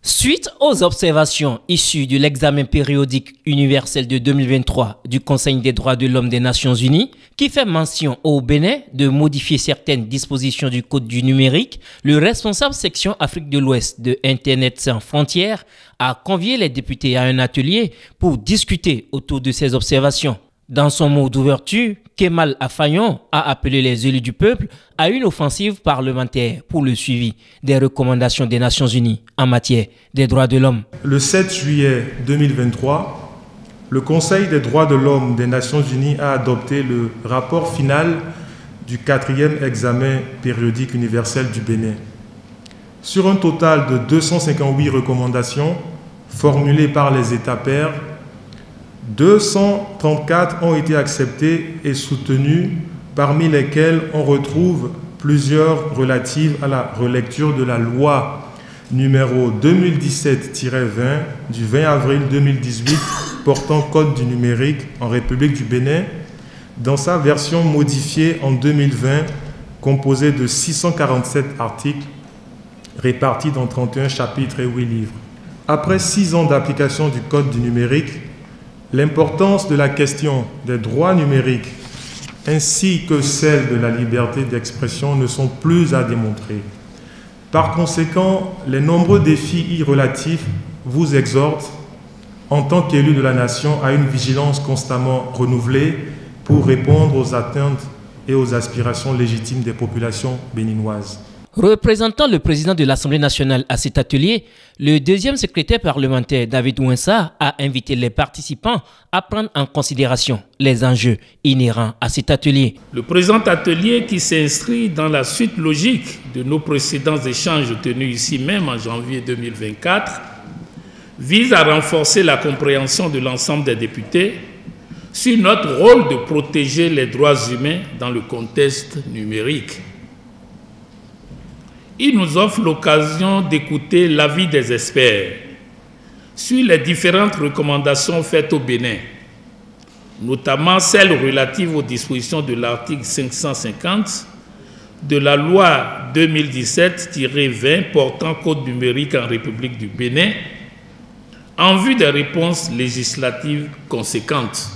Suite aux observations issues de l'examen périodique universel de 2023 du Conseil des droits de l'homme des Nations Unies, qui fait mention au Bénin de modifier certaines dispositions du Code du numérique, le responsable section Afrique de l'Ouest de Internet sans frontières a convié les députés à un atelier pour discuter autour de ces observations. Dans son mot d'ouverture, Kemal Afayon a appelé les élus du peuple à une offensive parlementaire pour le suivi des recommandations des Nations Unies en matière des droits de l'homme. Le 7 juillet 2023, le Conseil des droits de l'homme des Nations Unies a adopté le rapport final du 4e examen périodique universel du Bénin. Sur un total de 258 recommandations formulées par les États pairs, 234 ont été acceptées et soutenues, parmi lesquelles on retrouve plusieurs relatives à la relecture de la loi numéro 2017-20 du 20 avril 2018 portant Code du numérique en République du Bénin, dans sa version modifiée en 2020, composée de 647 articles répartis dans 31 chapitres et 8 livres. Après 6 ans d'application du Code du numérique, l'importance de la question des droits numériques ainsi que celle de la liberté d'expression ne sont plus à démontrer. Par conséquent, les nombreux défis y relatifs vous exhortent, en tant qu'élus de la nation, à une vigilance constamment renouvelée pour répondre aux attentes et aux aspirations légitimes des populations béninoises. Représentant le président de l'Assemblée nationale à cet atelier, le deuxième secrétaire parlementaire David Ouinsa a invité les participants à prendre en considération les enjeux inhérents à cet atelier. Le présent atelier, qui s'inscrit dans la suite logique de nos précédents échanges tenus ici même en janvier 2024, vise à renforcer la compréhension de l'ensemble des députés sur notre rôle de protéger les droits humains dans le contexte numérique. Il nous offre l'occasion d'écouter l'avis des experts sur les différentes recommandations faites au Bénin, notamment celles relatives aux dispositions de l'article 550 de la loi 2017-20 portant Code numérique en République du Bénin, en vue des réponses législatives conséquentes.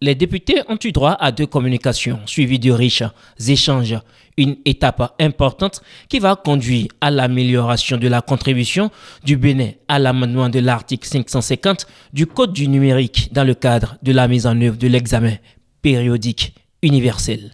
Les députés ont eu droit à 2 communications suivies de riches échanges, une étape importante qui va conduire à l'amélioration de la contribution du Bénin à l'amendement de l'article 550 du Code du numérique dans le cadre de la mise en œuvre de l'examen périodique universel.